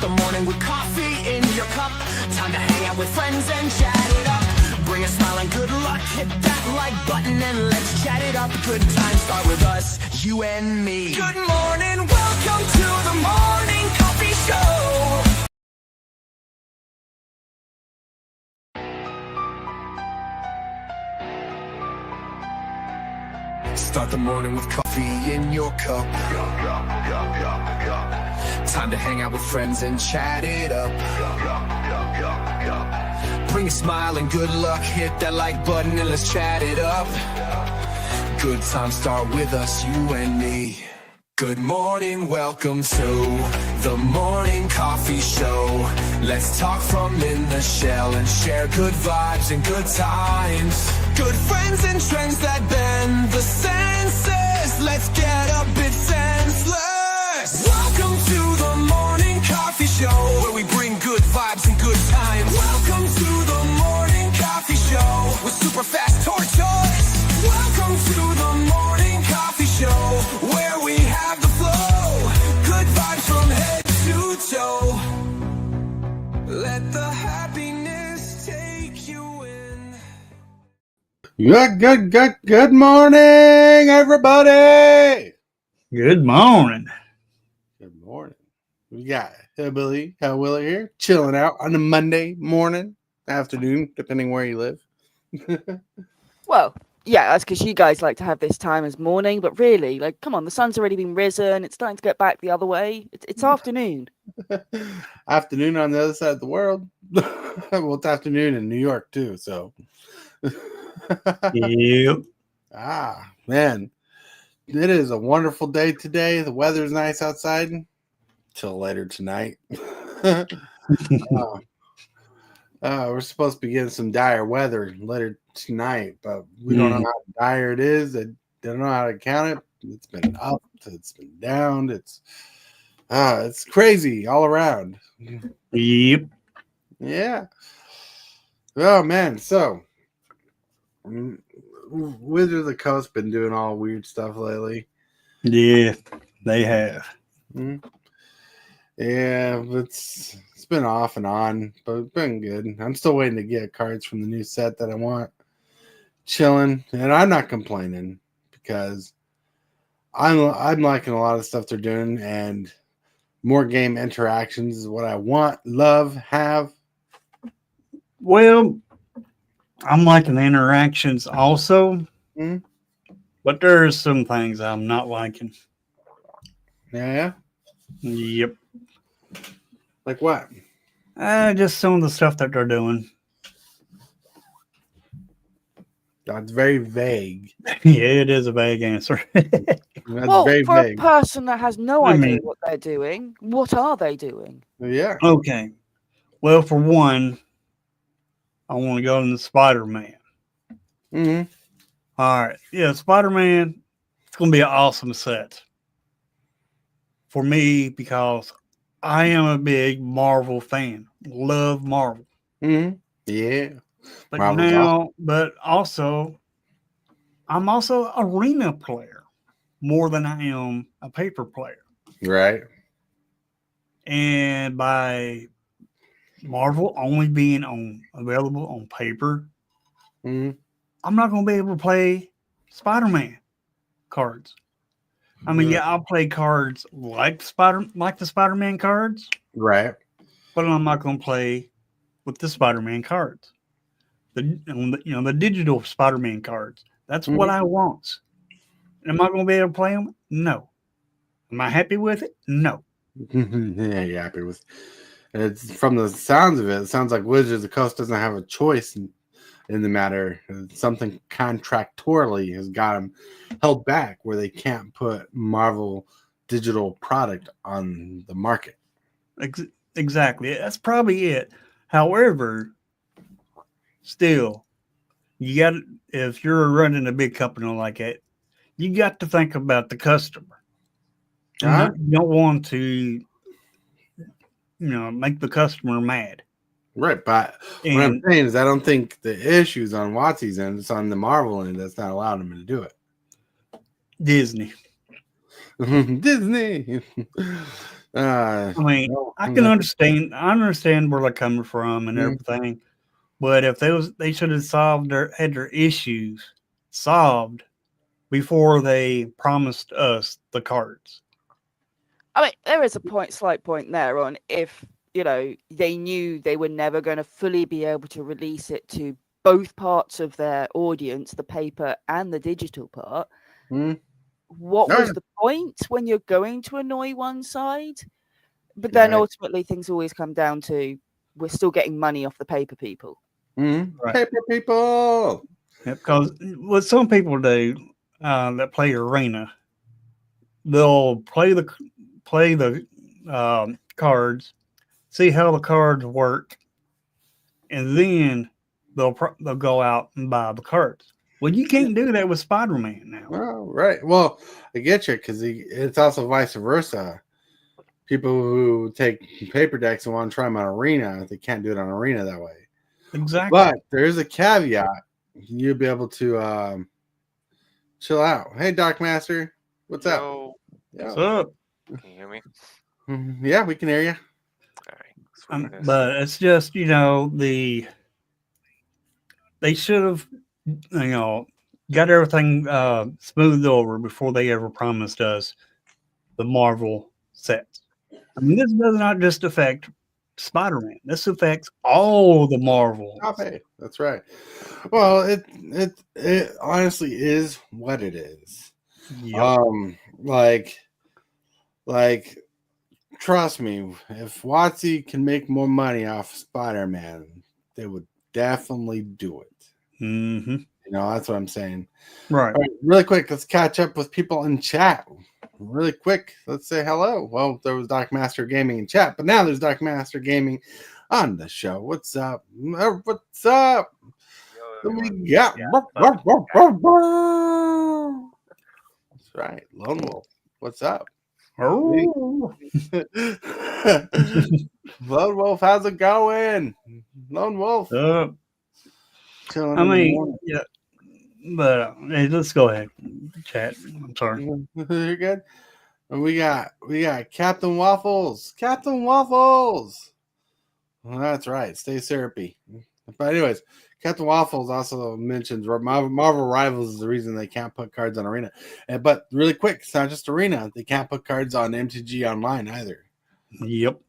the morning with coffee in your cup. Time to hang out with friends and chat it up. Bring a smile and good luck. Hit that like button and let's chat it up. Good times start with us, you and me. Good morning, welcome to the morning coffee show. Start the morning with coffee in your cup. Time to hang out with friends and chat it up. Bring a smile and good luck. Hit that like button and let's chat it up. Good times start with us, you and me. Good morning, welcome to the morning coffee show. Let's talk from in the shell and share good vibes and good times. Good friends and trends that bend the senses. Let's get a bit senseless. Welcome to the morning coffee show, where we bring good vibes and good times. Welcome to the morning coffee show with Super Fast Tortoise. Welcome to the morning coffee show, where we have the flow. Good vibes from head to toe. Let the happiness take you in. Good morning, everybody. Good morning. Good morning. We got Hillbilly Hellwiller here, chilling out on a Monday morning, afternoon, depending where you live. Well, yeah, that's because you guys like to have this time as morning, but really, like, come on, the sun's already been risen. It's starting to get back the other way. It's afternoon. Afternoon on the other side of the world. Well, it's afternoon in New York, too, so. Yep. Man, it is a wonderful day today. The weather's nice outside till later tonight. We're supposed to be getting some dire weather later tonight, but we don't know how dire it is. I don't know how to count it. It's been up, it's been down. It's crazy all around. Yep. Yeah. Oh man, so Wizard of the Coast been doing all weird stuff lately. Yeah, they have. Mm-hmm. Yeah, it's been off and on, but it's been good. I'm still waiting to get cards from the new set that I want. Chilling, and I'm not complaining because I'm liking a lot of stuff they're doing, and more game interactions is what I want, love, have. Well, I'm liking the interactions also, but there are some things I'm not liking. Yeah. Yep. Like what? Just some of the stuff that they're doing. That's very vague. Yeah, it is a vague answer. Well, very for vague. a person that has no idea what they're doing, what are they doing? Yeah. Okay. Well, for one, I want to go into Spider-Man. Mm-hmm. All right. Yeah, Spider-Man, it's going to be an awesome set for me because I am a big Marvel fan. Love Marvel. Mm-hmm. Yeah. But Marvel's awesome. but also, I'm also an arena player more than I am a paper player. Right. And by Marvel only being available on paper, I'm not going to be able to play Spider-Man cards. I mean, yeah, I'll play cards like the Spider-Man cards, right? But I'm not going to play with the Spider-Man cards. The digital Spider-Man cards. That's what I want. Am I going to be able to play them? No. Am I happy with it? No. Yeah, you're happy with it. It's from the sounds of it. It sounds like Wizards of the Coast doesn't have a choice in the matter. Something contractually has got them held back where they can't put Marvel digital product on the market. Exactly. That's probably it. However, still, if you're running a big company like that, you got to think about the customer. You don't want to, make the customer mad. Right, but what I'm saying is I don't think the issue's on WOTC's end. It's on the Marvel end that's not allowing them to do it. Disney. Disney. Uh, I mean, no, I can understand. I understand where they're coming from and everything, but if they should have had their issues solved before they promised us the cards. I mean, there is a slight point there on if, they knew they were never going to fully be able to release it to both parts of their audience, the paper and the digital part. What was the point when you're going to annoy one side? But then ultimately things always come down to we're still getting money off the paper people. Right. Paper people. Yeah, because what some people do that play arena, they'll play the cards, see how the cards work, and then they'll go out and buy the cards. Well, you can't do that with Spider-Man now. Oh, right. Well, I get you because it's also vice versa. People who take paper decks and want to try them on arena, they can't do it on arena that way. Exactly. But there is a caveat. You'll be able to chill out. Hey, Doc Master, what's up? What's up? Can you hear me? Yeah, we can hear you. All right. But it's just they should have got everything smoothed over before they ever promised us the Marvel sets. I mean, this does not just affect Spider-Man. This affects all the Marvel. Okay, that's right. Well, it honestly is what it is. Yep. Like trust me, if WOTC can make more money off Spider-Man, they would definitely do it. Mm-hmm. That's what I'm saying. Right. All right, really quick, let's catch up with people in chat. Really quick, let's say hello. Well, there was Doc Master Gaming in chat, but now there's Doc Master Gaming on the show. What's up? What's up? We got. That's right, Lone Wolf. What's up? Oh. Lone Wolf, how's it going? Lone Wolf. I mean, yeah, but hey, let's go ahead, chat. I'm sorry. You're good. And we got Captain Waffles. Captain Waffles. Well, that's right. Stay syrupy. But anyways, Captain Waffles also mentions Marvel Rivals is the reason they can't put cards on Arena. But really quick, it's not just Arena. They can't put cards on MTG Online either. Yep.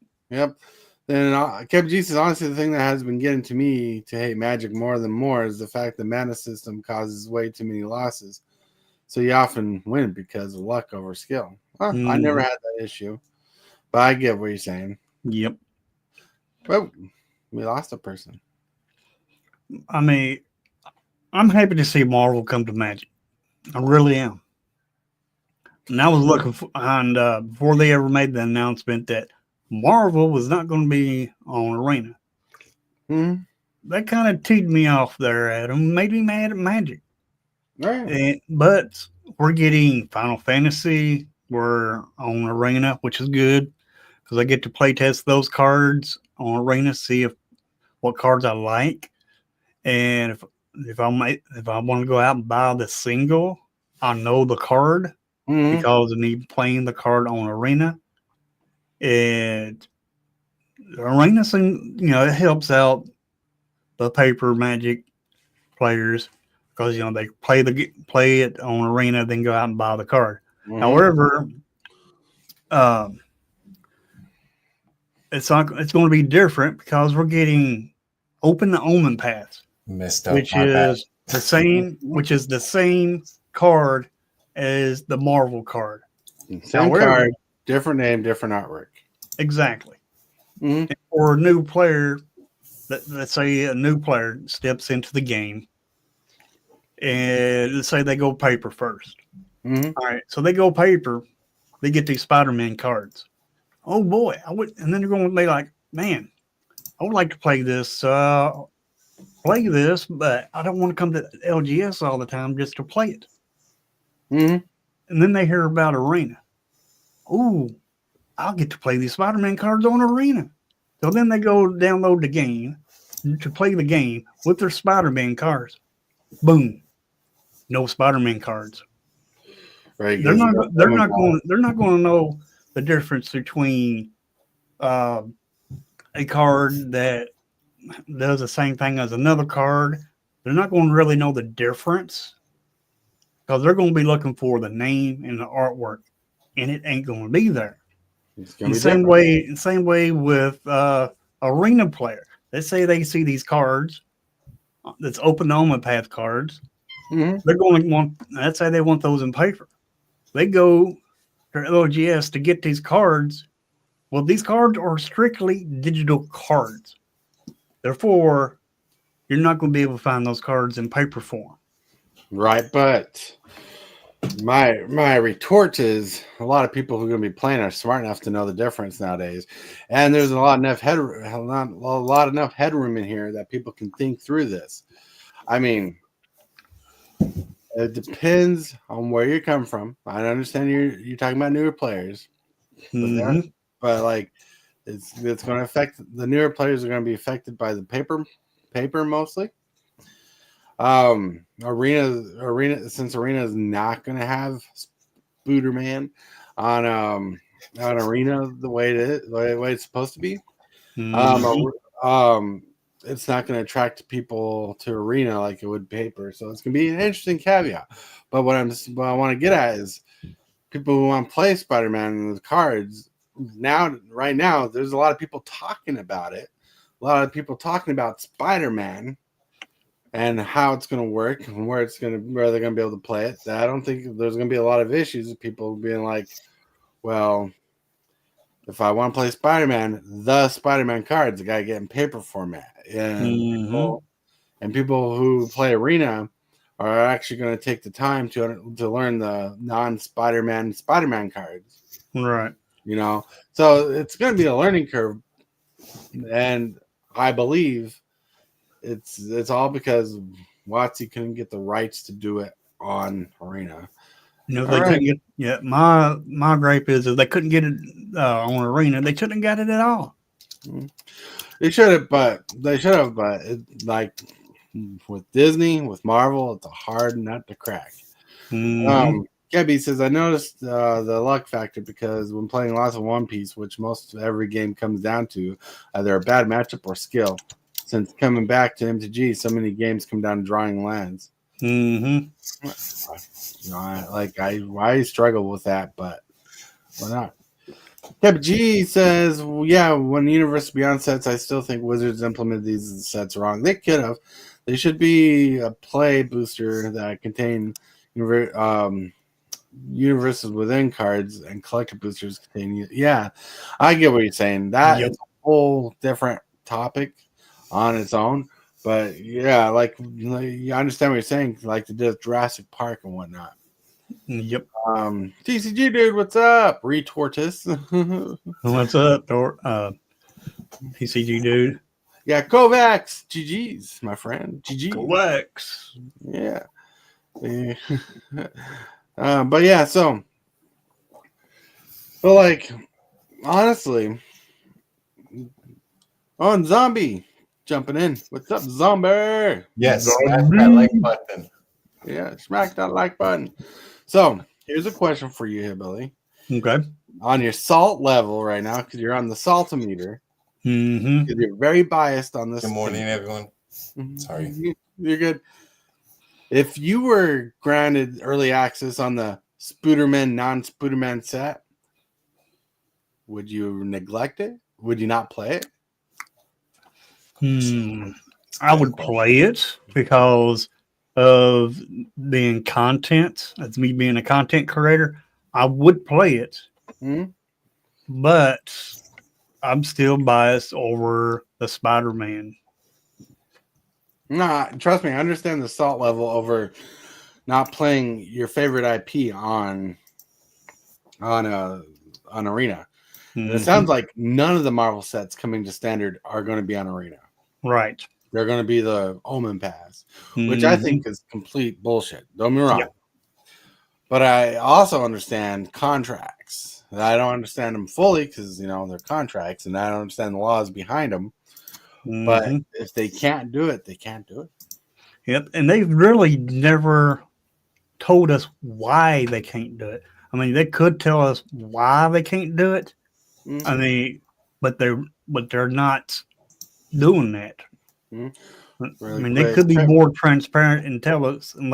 Then Kev G says, honestly, the thing that has been getting to me to hate Magic more than more is the fact the mana system causes way too many losses. So you often win because of luck over skill. I never had that issue, but I get what you're saying. Yep. Well, we lost a person. I mean, I'm happy to see Marvel come to Magic. I really am. And I was looking for, and before they ever made the announcement that Marvel was not going to be on Arena, that kind of teed me off there, Adam. Made me mad at Magic. Right. But we're getting Final Fantasy. We're on Arena, which is good because I get to play test those cards on Arena, see what cards I like, and if I want to go out and buy the single, I know the card because of me playing the card on Arena. And Arena, it helps out the paper Magic players because they play it on Arena, then go out and buy the card. However, it's going to be different because we're getting Open the Omen Paths, which is the same card as the Marvel card. Same card, different name, different artwork. Exactly. For a new player, let's say a new player steps into the game, and let's say they go paper first. All right, so they go paper, they get these Spider-Man cards. Oh boy, and then they're going to be like, man, I would like to play this, but I don't want to come to LGS all the time just to play it. And then they hear about Arena. Ooh, I'll get to play these Spider-Man cards on Arena. So then they go download the game to play the game with their Spider-Man cards. Boom, no Spider-Man cards. Right. They're not going to know the difference between a card that does the same thing as another card. They're not going to really know the difference because they're going to be looking for the name and the artwork, and it ain't going to be there. It's gonna be different. Same way with arena player. Let's say they see these cards that's open enrollment path cards. Mhm. They're going to want. Let's say they want those in paper. They go to LGS to get these cards. Well, these cards are strictly digital cards. Therefore, you're not going to be able to find those cards in paper form. Right, but my retort is a lot of people who are going to be playing are smart enough to know the difference nowadays, and there's a lot enough headroom in here that people can think through this. I mean, it depends on where you come from. I understand you're talking about newer players, but, but like it's going to affect the newer players are going to be affected by the paper mostly. Arena since Arena is not going to have Spooderman on Arena the way it is, the way it's supposed to be. It's not going to attract people to Arena like it would paper, so it's going to be an interesting caveat. But what I want to get at is people who want to play Spider-Man with cards right now. There's a lot of people talking about it. A lot of people talking about Spider-Man and how it's going to work and where they're going to be able to play it. I don't think there's going to be a lot of issues with people being like, well, if I want to play Spider-Man, the Spider-Man cards, I got to get in paper format. And people who play Arena are actually going to take the time to learn the non-Spider-Man Spider-Man cards. Right. You know, so it's going to be a learning curve. And I believe it's all because WOTC couldn't get the rights to do it on Arena. They couldn't get. Yeah, my gripe is if they couldn't get it on Arena, they shouldn't have got it at all. They should have, but like with Disney, with Marvel, it's a hard nut to crack. Gabby says, I noticed the luck factor because when playing lots of One Piece, which most of every game comes down to either a bad matchup or skill. Since coming back to MTG, so many games come down to drawing lands. I struggle with that, but why not? Yep, G says, well, yeah, when Universe Beyond sets, I still think Wizards implemented these sets wrong. They could have. They should be a play booster that contain universes within cards and collector boosters contain. Yeah, I get what you're saying. That is a whole different topic on its own. But yeah, like you understand what you're saying, like they did Jurassic Park and whatnot. Yep. TCG dude, what's up? Retortus. What's up, TCG dude? Yeah, Kovacs. GG's, my friend. GG. Kovacs. Yeah. But yeah, so like honestly, on Zombie jumping in. What's up, Zombie? Yes, smash that like button. Yeah, smack that like button. So here's a question for you here, Billy. Okay. On your salt level right now, because you're on the saltometer, because you're very biased on this. Good morning, everyone. Sorry. You're good. If you were granted early access on the Spooderman, non-Spooderman set, would you neglect it? Would you not play it? I would play it because of being content. That's me being a content creator. I would play it, but I'm still biased over the Spider-Man. Nah, trust me, I understand the salt level over not playing your favorite IP on Arena. It sounds like none of the Marvel sets coming to standard are going to be on Arena. Right. They're going to be the Omen Pass, which I think is complete bullshit. Don't be wrong. Yeah. But I also understand contracts. I don't understand them fully because, they're contracts, and I don't understand the laws behind them. But if they can't do it, they can't do it. Yep. And they've really never told us why they can't do it. I mean, they could tell us why they can't do it. Mhm. I mean, but they're not doing that. Mhm. I Really mean, they quick. could be more transparent and tell us and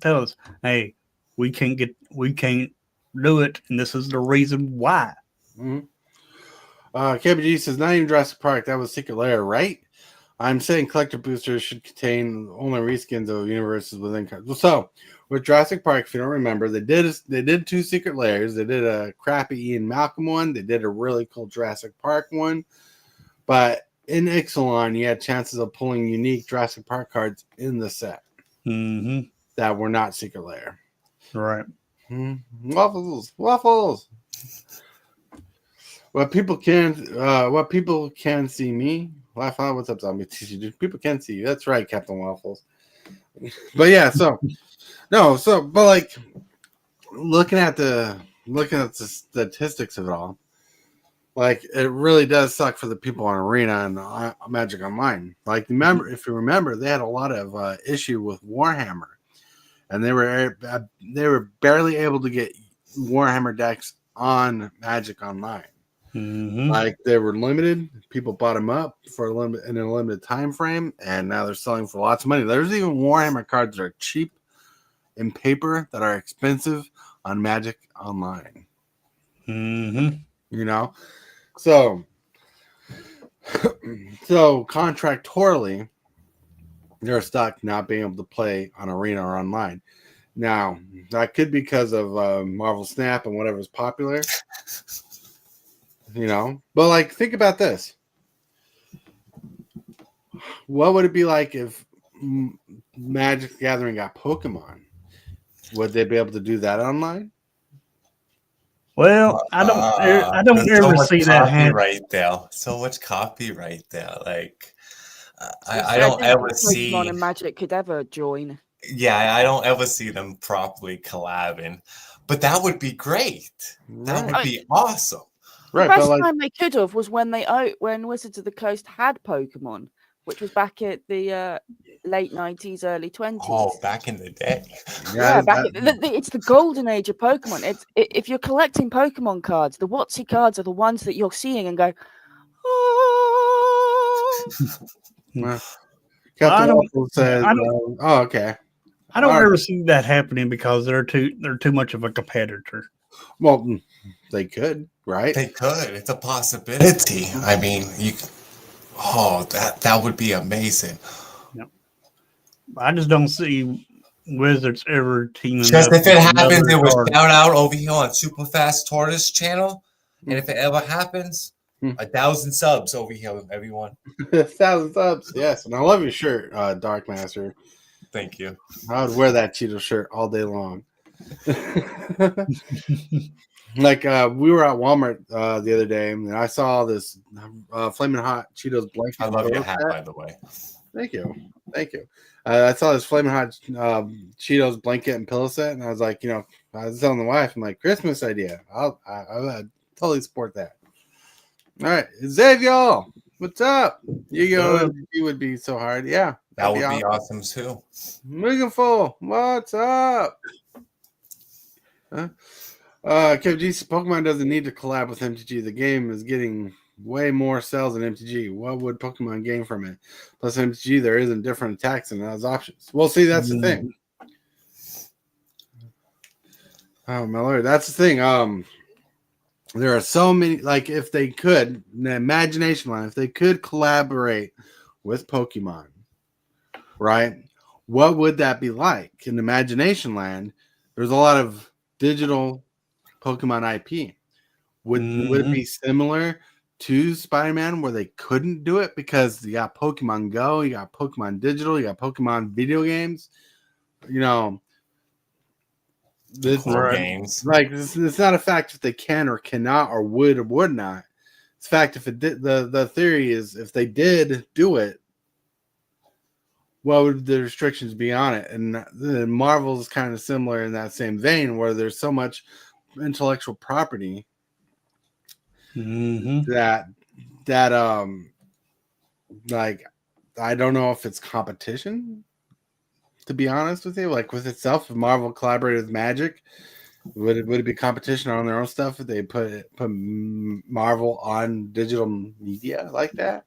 tell us, hey, we can't do it, and this is the reason why. Mhm. KBG says, not even Jurassic Park. That was Secret Lair, right? I'm saying collector boosters should contain only reskins of universes within. So, with Jurassic Park, if you don't remember, they did 2 Secret Lairs. They did a crappy Ian Malcolm one. They did a really cool Jurassic Park one. But in Ixalan, you had chances of pulling unique Jurassic Park cards in the set Mm-hmm. that were not Secret Lair. Right. Waffles. What people can see me. Laugh out. What's up, zombie? People can see you. That's right, Captain Waffles. But yeah, but like looking at the statistics of it all, like it really does suck for the people on Arena and Magic Online. Like if you remember, they had a lot of issue with Warhammer, and they were barely able to get Warhammer decks on Magic Online. Mm-hmm. Like they were limited, people bought them up for a limited time frame, and now they're selling for lots of money. There's even Warhammer cards that are cheap in paper that are expensive on Magic Online. Mm-hmm. You know, so contractually, they're stuck not being able to play on Arena or online. Now that could be because of Marvel Snap and whatever's popular. But like think about this. What would it be like if Magic the Gathering got Pokemon? Would they be able to do that online? Well, I don't there's so ever much see that happen. copyright there. So much copyright there. Like, I I don't didn't ever think see. Pokemon and Magic could ever join. Yeah, I don't ever see them properly collabing. But that would be great. That would Right. be awesome. The Right, but best like, time they could have was when when Wizards of the Coast had Pokemon, which was back at the late 90s, early 20s. Oh, back in the day. Yeah, it's the golden age of Pokemon. If you're collecting Pokemon cards, the WOTC cards are the ones that you're seeing and go, oh. Captain Waffle says, "Oh, okay." I don't ever see that happening because they're too much of a competitor. Well, they could, right? They could. It's a possibility. I mean, that would be amazing. Yep. I just don't see Wizards ever teaming Just up. if it happens, with it was another shout out over here on Super Fast Tortoise channel. And if it ever happens, Hmm. 1,000 subs over here, everyone. 1,000 subs, yes. And I love your shirt, Dark Master. Thank you. I would wear that Cheeto shirt all day long. Like we were at Walmart the other day, and I saw this Flamin' Hot Cheetos blanket. I love your pillow hat, set. by the way. Thank you. I saw this Flamin' Hot Cheetos blanket and pillow set, and I was like, I was telling the wife, I'm like, Christmas idea. I'll totally support that. All right, Xavier, what's up? You would be so hard. Yeah, that would be awesome too. Megan Full, what's up? KFG, Pokemon doesn't need to collab with MTG. The game is getting way more sales than MTG. What would Pokemon gain from it? Plus MTG, there isn't different attacks and those options. Well, see, that's the thing. Oh my lord, that's the thing. There are so many. Like, if they could, in the imagination line, if they could collaborate with Pokemon, right? What would that be like? In Imagination Land, there's a lot of digital Pokemon IP. Would it be similar to Spider-Man where they couldn't do it because you got Pokemon Go, you got Pokemon Digital, you got Pokemon video games? This games. Like it's not a fact if they can or cannot or would not. It's a fact if it did. The theory is if they did do it, what would the restrictions be on it? And the Marvel is kind of similar in that same vein where there's so much intellectual property that like I don't know if it's competition, to be honest with you. Like with itself, if Marvel collaborated with Magic Would it be competition on their own stuff if they put Marvel on digital media like that?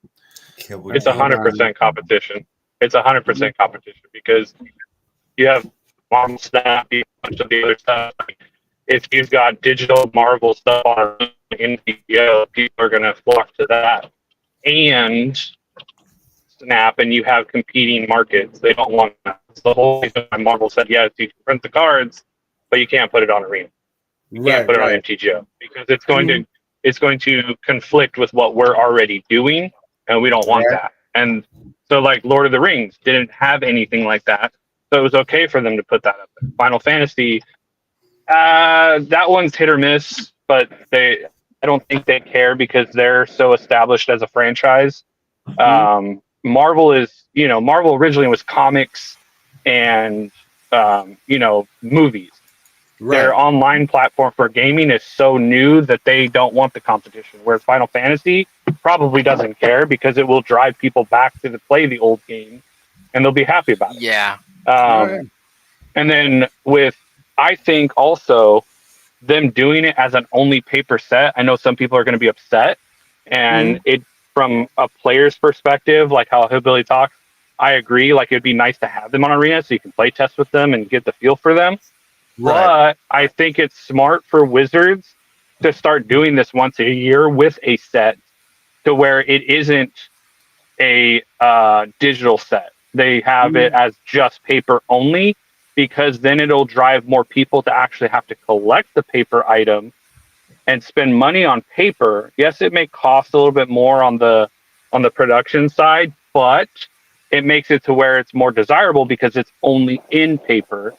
It's 100% competition. It's 100% competition because you have Marvel Snap, a bunch of the other stuff. Like, if you've got digital Marvel stuff on NPO, people are going to flock to that. And Snap, and you have competing markets. They don't want that. So the whole reason why Marvel said, yes, you can print the cards, but you can't put it on Arena. You can't put it on MTGO because it's going to conflict with what we're already doing, and we don't want that. And so, like Lord of the Rings didn't have anything like that, so it was okay for them to put that up there. Final Fantasy, that one's hit or miss, but I don't think they care because they're so established as a franchise. Marvel originally was comics and movies. Their online platform for gaming is so new that they don't want the competition. Whereas Final Fantasy probably doesn't care because it will drive people back to play the old game, and they'll be happy about it. Yeah. And then I think also them doing it as an only paper set. I know some people are going to be upset, and it from a player's perspective, like how Hillbilly talks, I agree. Like it'd be nice to have them on Arena so you can play test with them and get the feel for them. But I think it's smart for Wizards to start doing this once a year with a set to where it isn't a digital set. They have it as just paper only because then it'll drive more people to actually have to collect the paper item and spend money on paper. Yes, it may cost a little bit more on the production side, but it makes it to where it's more desirable because it's only in paper.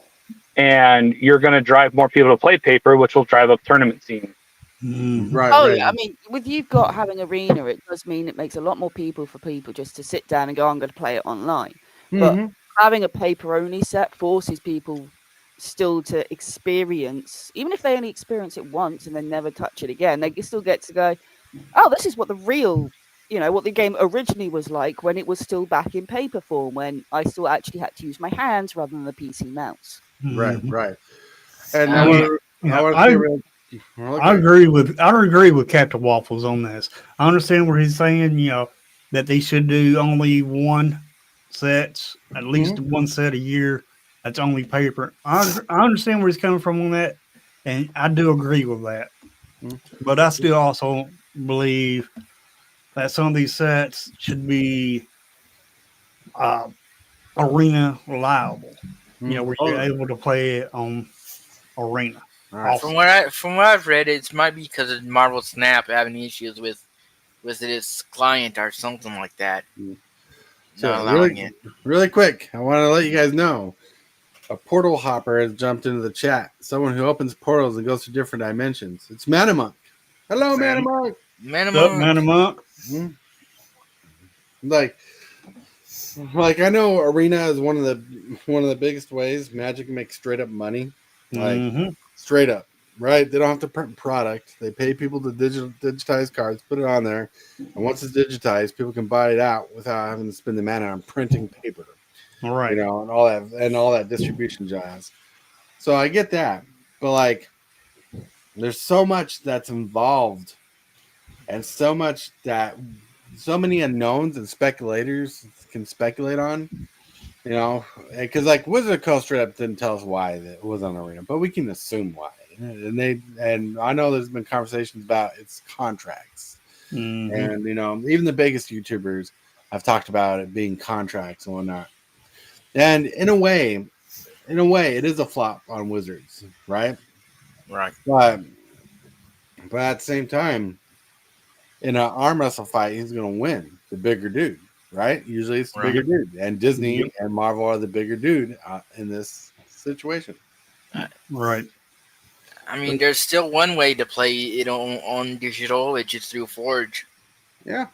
And you're going to drive more people to play paper, which will drive up tournament scenes. Yeah, I mean, with you've got having Arena, it does mean it makes a lot more people just to sit down and go, I'm going to play it online. But having a paper only set forces people still to experience, even if they only experience it once and then never touch it again, they still get to go, oh, this is what the real, what the game originally was like when it was still back in paper form, when I still actually had to use my hands rather than the PC mouse. Right. And I agree with Captain Waffles on this. I understand where he's saying, that they should do only one sets, at least one set a year. That's only paper. I understand where he's coming from on that, and I do agree with that. But I still also believe that some of these sets should be Arena reliable. Where you're able to play it on Arena. Right. From what I've read, it might be because of Marvel Snap having issues with its client or something like that. So really quick, I want to let you guys know a portal hopper has jumped into the chat. Someone who opens portals and goes to different dimensions. It's Manamonk. Hello, Manamonk. Manamonk. Like I know Arena is one of the biggest ways Magic makes straight up money. Straight up, right? They don't have to print product. They pay people to digitize cards, put it on there, and once it's digitized, people can buy it out without having to spend the money on printing paper. All right. And all that distribution jazz. So I get that, but there's so much that's involved, and so many unknowns and speculators can speculate on. Because Wizard of the Coast straight up didn't tell us why it was on Arena, but we can assume why. And I know there's been conversations about its contracts, and even the biggest YouTubers have talked about it being contracts and whatnot. And in a way, it is a flop on Wizards, right? Right. But at the same time, in an arm wrestle fight, he's going to win the bigger dude. Right? Usually it's the bigger dude. And Disney and Marvel are the bigger dude in this situation. Right. I mean, there's still one way to play it on digital, which is through Forge. Yeah.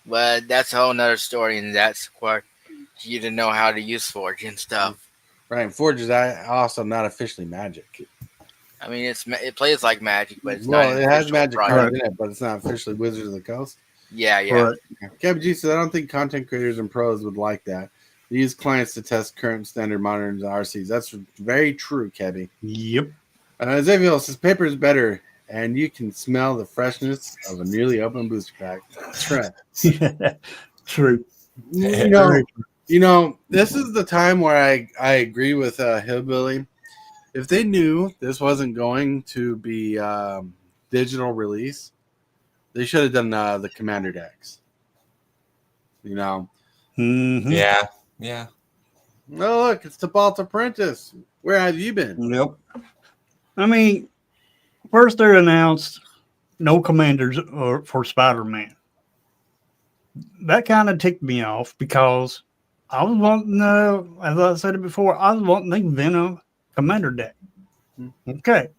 But that's a whole nother story, and that's required you to know how to use Forge and stuff. Right. And Forge is also not officially Magic. I mean, it plays like Magic, but it's not. Well, it has Magic cards in it, but it's not officially Wizards of the Coast. Yeah. Right. Kevin G says, I don't think content creators and pros would like that. They use clients to test current standard moderns and RCs. That's very true, Kevin. Yep. Xavier says paper is better, and you can smell the freshness of a newly opened booster pack. That's right. True. You know, this is the time where I agree with Hillbilly. If they knew this wasn't going to be digital release, they should have done the commander decks. You know. Mm-hmm. Yeah. Oh, look, it's Tybalt Apprentice. Where have you been? Yep. I mean, first they announced no commanders for Spider-Man. That kind of ticked me off because I was wanting, as I said it before, I was wanting the Venom commander deck. Okay.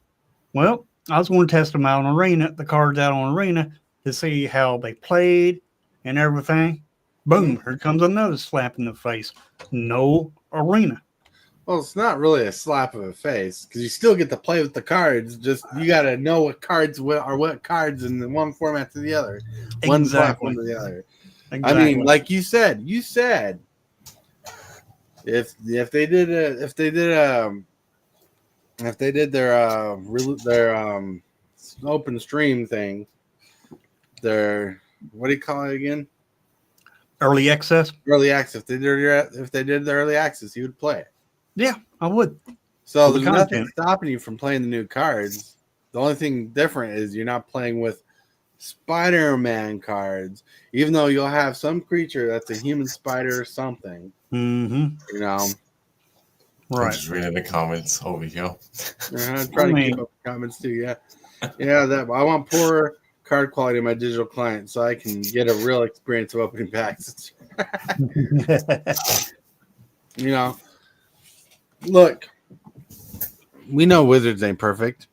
Well, I was going to test them out on Arena, the cards out on Arena, to see how they played and everything. Boom, here comes another slap in the face. No Arena. Well, it's not really a slap of a face because you still get to play with the cards. Just you got to know what cards are what cards in the one format to the other, one platform to the other. Exactly. I mean, like you said, if they did their open stream thing, their what do you call it again? Early access. Early access. If they did the early access, you would play it. Yeah, I would. So there's nothing stopping you from playing the new cards. The only thing different is you're not playing with Spider-Man cards, even though you'll have some creature that's a human spider or something. Mm-hmm. You know. Right. I'm just reading the comments over here. I'm trying to keep up the comments too. Yeah. That I want poor card quality in my digital client so I can get a real experience of opening packs. You know. Look, we know Wizards ain't perfect.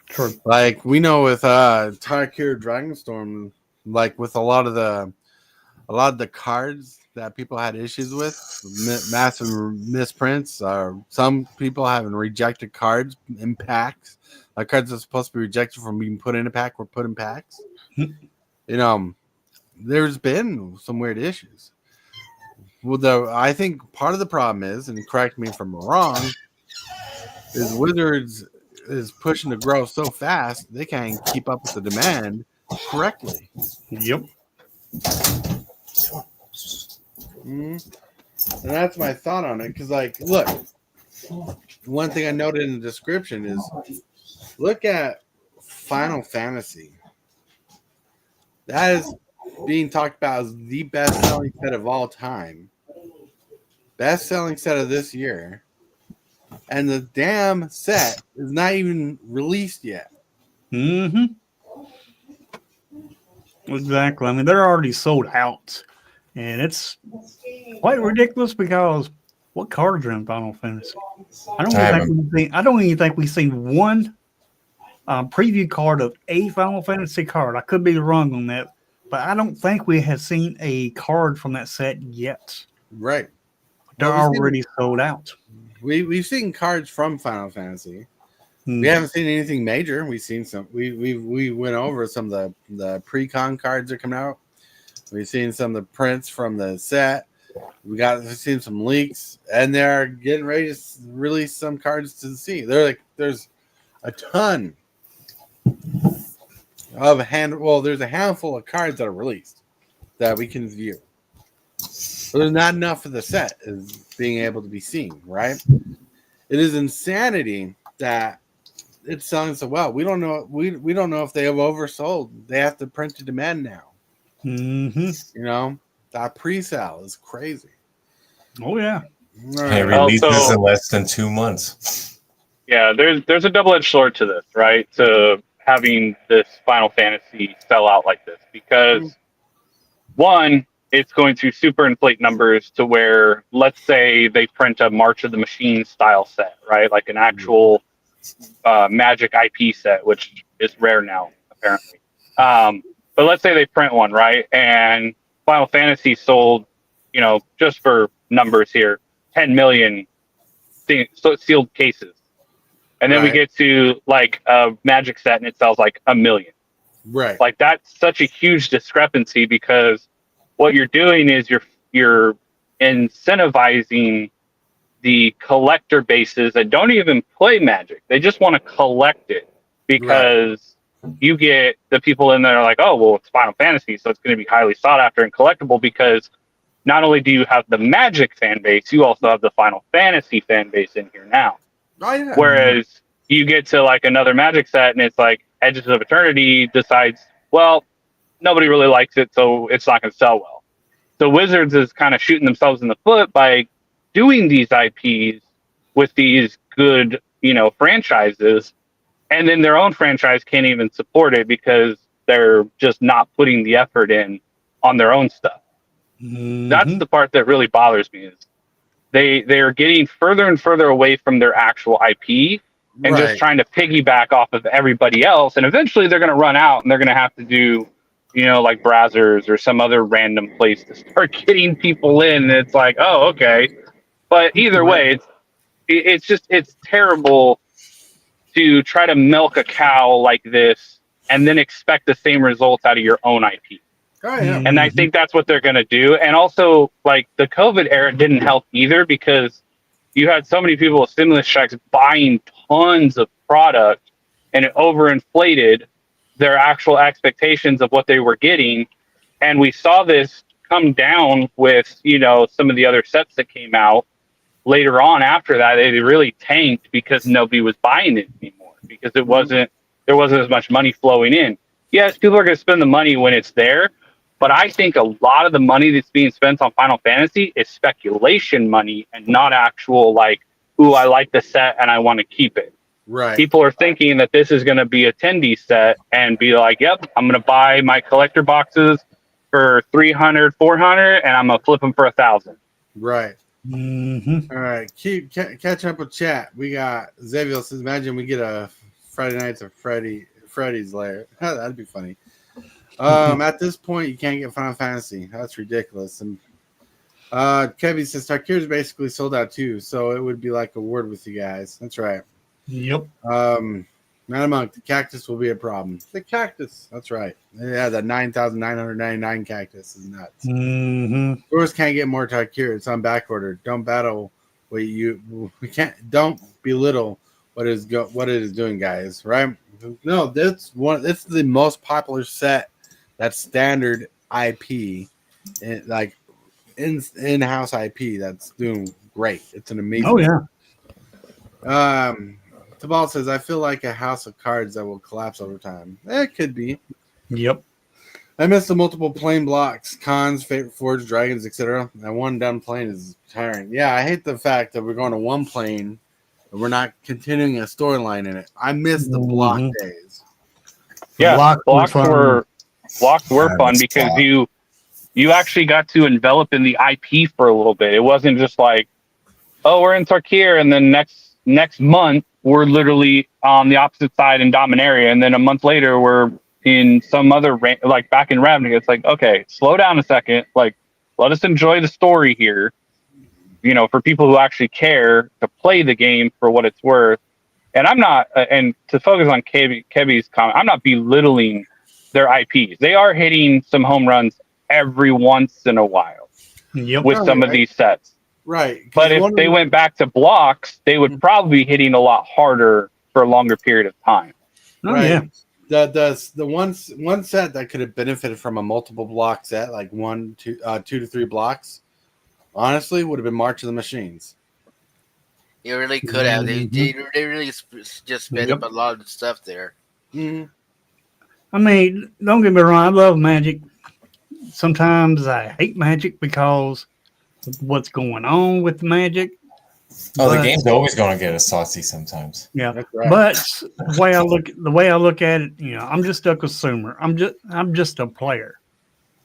True. Like we know with Tarkir Dragonstorm, like with a lot of the cards that people had issues with, massive misprints. Some people having rejected cards in packs. Like cards that are supposed to be rejected from being put in a pack were put in packs. You know, there's been some weird issues. Well, though, I think part of the problem is, and correct me if I'm wrong, is Wizards is pushing the growth so fast they can't keep up with the demand correctly. Yep. And that's my thought on it. Because, like, look, one thing I noted in the description is look at Final Fantasy. That is being talked about as the best-selling set of all time. Best-selling set of this year. And the damn set is not even released yet. Mm-hmm. Exactly. I mean, they're already sold out. And it's quite ridiculous because what cards are in Final Fantasy? I don't even think we've seen one preview card of a Final Fantasy card. I could be wrong on that, but I don't think we have seen a card from that set yet. Right. They're already sold out. We've seen cards from Final Fantasy. We haven't seen anything major. We've seen some. We went over some of the pre-con cards that come out. We've seen some of the prints from the set. We've seen some leaks, and they're getting ready to release some cards to see. There's a ton of there's a handful of cards that are released that we can view. But there's not enough for the set is being able to be seen, right? It is insanity that it's selling so well. We don't know. We don't know if they have oversold. They have to print to demand now. Mm-hmm. You know, that pre-sale is crazy. Oh yeah. It releases in less than 2 months. Yeah, there's a double-edged sword to this, right? To having this Final Fantasy sell out like this, because one, it's going to super inflate numbers to where, let's say they print a March of the Machine style set, right? Like an actual Magic IP set, which is rare now, apparently. But let's say they print one, right? And Final Fantasy sold, just for numbers here, 10 million sealed cases. And then we get to like a Magic set and it sells like 1 million. Right. Like that's such a huge discrepancy because what you're doing is you're incentivizing the collector bases that don't even play Magic. They just want to collect it because you get the people in there like, oh, well, it's Final Fantasy, so it's going to be highly sought after and collectible because not only do you have the Magic fan base, you also have the Final Fantasy fan base in here now. Oh, yeah. Whereas you get to like another Magic set and it's like Edges of Eternity decides, well, nobody really likes it, so it's not going to sell well. So Wizards is kind of shooting themselves in the foot by doing these IPs with these good, franchises, and then their own franchise can't even support it because they're just not putting the effort in on their own stuff. That's the part that really bothers me is they're getting further and further away from their actual IP and just trying to piggyback off of everybody else. And eventually they're going to run out and they're going to have to do, like Brazzers or some other random place to start getting people in. And it's like, oh, okay. But either way, it's terrible to try to milk a cow like this and then expect the same results out of your own IP. Oh, yeah. And I think that's what they're going to do. And also, like, the COVID era didn't help either because you had so many people with stimulus checks buying tons of product and it overinflated their actual expectations of what they were getting. And we saw this come down with, some of the other sets that came out later on after that. They really tanked because nobody was buying it anymore because there wasn't as much money flowing in. Yes, people are going to spend the money when it's there. But I think a lot of the money that's being spent on Final Fantasy is speculation money and not actual like, ooh, I like the set and I want to keep it. Right. People are thinking that this is going to be a 10D set and be like, yep, I'm going to buy my collector boxes for 300, 400, and I'm going to flip them for 1,000. Right. All right. Catch up with chat. We got Xavier says, imagine we get a Friday Nights of Freddy's lair. That'd be funny. At this point, you can't get Final Fantasy. That's ridiculous. And Kevin says Tarkir's basically sold out too, so it would be like a word with you guys. That's right. Yep. Not among the cactus will be a problem. The cactus. That's right. Yeah, the 9,999 cactus is nuts. Of course, can't get more Tarkir. It's on back order. Don't battle. We can't. Don't belittle what it is doing, guys. Right? No, that's one. It's the most popular set. That's standard IP, like in-house IP. That's doing great. It's an amazing. Oh yeah. Tabal says, I feel like a house of cards that will collapse over time. It could be. Yep. I missed the multiple plane blocks, cons, Fate Forge, dragons, etc. And one done plane is tiring. Yeah, I hate the fact that we're going to one plane and we're not continuing a storyline in it. I miss the block days. Yeah, blocks were fun because you actually got to envelop in the IP for a little bit. It wasn't just like, oh, we're in Tarkir, and then next month we're literally on the opposite side in Dominaria, and then a month later we're in some other like back in Ravnica. It's like, okay, slow down a second. Like, let us enjoy the story here. For people who actually care to play the game for what it's worth. And I'm not, and to focus on Kevy's comment, I'm not belittling their IPs. They are hitting some home runs every once in a while with some of these sets. Right. But if they went back to blocks, they would probably be hitting a lot harder for a longer period of time. Right. Yeah. The one set that could have benefited from a multiple block set, like 2 to 3 blocks, honestly, would have been March of the Machines. You really could have. They really just sped up a lot of the stuff there. I mean, don't get me wrong. I love Magic. Sometimes I hate Magic because of what's going on with the Magic. Oh, the game's always going to get us saucy sometimes. Yeah, right. But the way I look at it, I'm just a consumer. I'm just a player.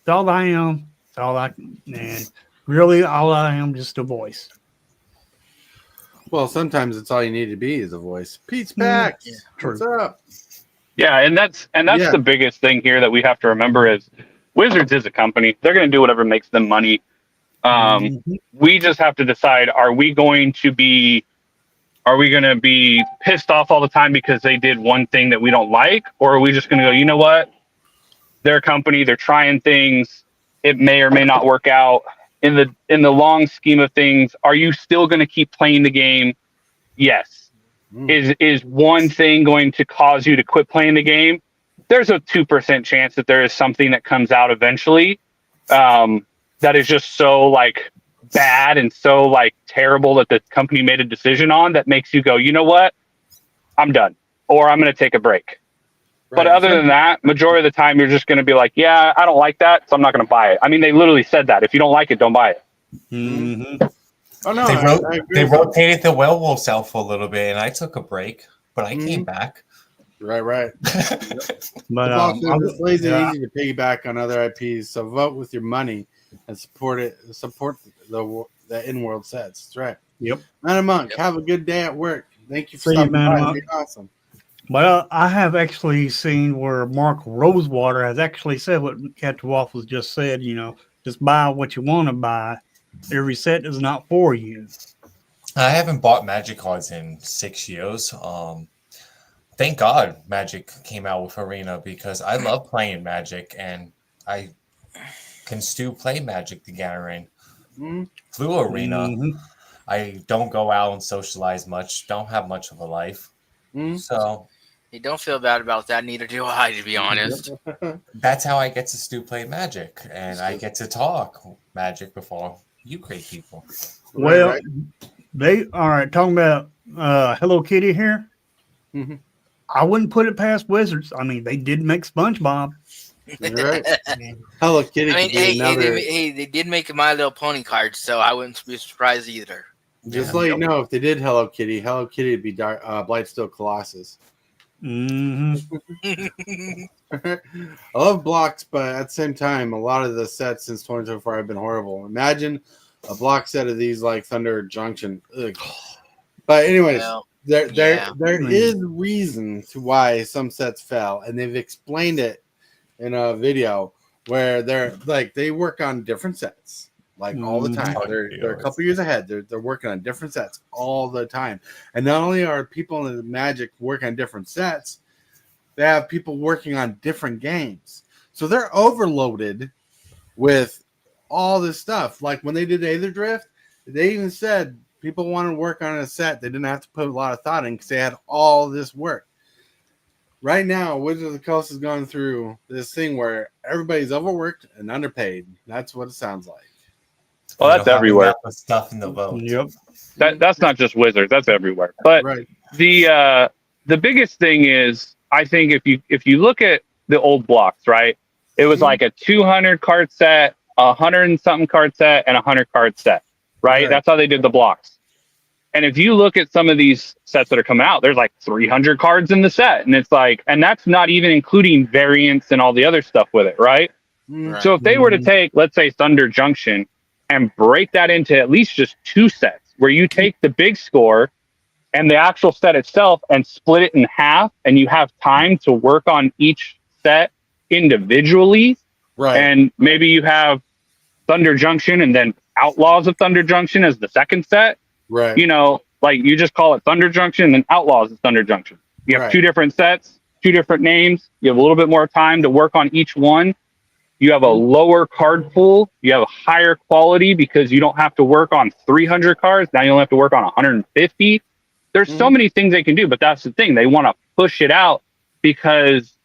That's all I am. That's all and really all I am, just a voice. Well, sometimes it's all you need to be is a voice. Pete's back. Yeah, what's up? Yeah, and that's the biggest thing here that we have to remember is Wizards is a company. They're going to do whatever makes them money. We just have to decide: are we going to be pissed off all the time because they did one thing that we don't like, or are we just going to go, you know what? They're a company. They're trying things. It may or may not work out. in the long scheme of things, are you still going to keep playing the game? Yes. Is one thing going to cause you to quit playing the game? There's a 2% chance that there is something that comes out eventually that is just so like bad and so like terrible that the company made a decision on that makes you go, you know what? I'm done, or I'm going to take a break. But other than that, majority of the time, you're just going to be like, yeah, I don't like that, so I'm not going to buy it. I mean, they literally said that. If you don't like it, don't buy it. Mm-hmm. Oh no, They rotated the werewolves out for a little bit, and I took a break, but I came back. Right. But it's lazy and easy to piggyback on other IPs, so vote with your money and support the in-world sets. That's right. Yep. Man Monk, have a good day at work. Thank you for See you, stopping Man by. Monk. It's been awesome. Well, I have actually seen where Mark Rosewater has actually said what Captain Waffles just said. You know, just buy what you want to buy. Every set is not for you. I haven't bought Magic cards in 6 years. Thank God Magic came out with Arena because I love playing Magic and I can still play Magic the Gathering through Arena. I don't go out and socialize much. Don't have much of a life. So you don't feel bad about that. Neither do I, to be honest. That's how I get to still play Magic, and I get to talk Magic before you great people. Well, they all right. Talking about Hello Kitty here. I wouldn't put it past Wizards. I mean, they did make SpongeBob. Right. Hello Kitty. I mean, they did make a My Little Pony card, so I wouldn't be surprised either. Just let you know, if they did Hello Kitty would be Blightsteel Colossus. I love blocks, but at the same time, a lot of the sets since 2024 have been horrible. Imagine a block set of these like Thunder Junction. Ugh. But anyways, there is reason to why some sets fell, and they've explained it in a video where they work on different sets. Like all the time, they're a couple years ahead. They're working on different sets all the time, and not only are people in the Magic working on different sets, they have people working on different games. So they're overloaded with all this stuff. Like when they did Aether Drift, they even said people wanted to work on a set. They didn't have to put a lot of thought in because they had all this work. Right now, Wizards of the Coast has gone through this thing where everybody's overworked and underpaid. That's what it sounds like. Well, that's everywhere. Stuff in the vote. Yep. That's not just Wizards. That's everywhere. But the biggest thing is, I think if you look at the old blocks, right, it was like a 200 card set, 100 and something card set, and 100 card set, right? That's how they did the blocks. And if you look at some of these sets that are coming out, there's like 300 cards in the set, and it's like, and that's not even including variants and all the other stuff with it, right? So if they were to take, let's say, Thunder Junction and break that into at least just 2 sets, where you take the big score and the actual set itself and split it in half, and you have time to work on each set individually. Right. And maybe you have Thunder Junction and then Outlaws of Thunder Junction as the second set. Right. You know, like you just call it Thunder Junction and then Outlaws of Thunder Junction. You have 2 different sets, 2 different names. You have a little bit more time to work on each one. You have a lower card pool. You have a higher quality because you don't have to work on 300 cards. Now you only have to work on 150. There's so many things they can do, but that's the thing. They want to push it out because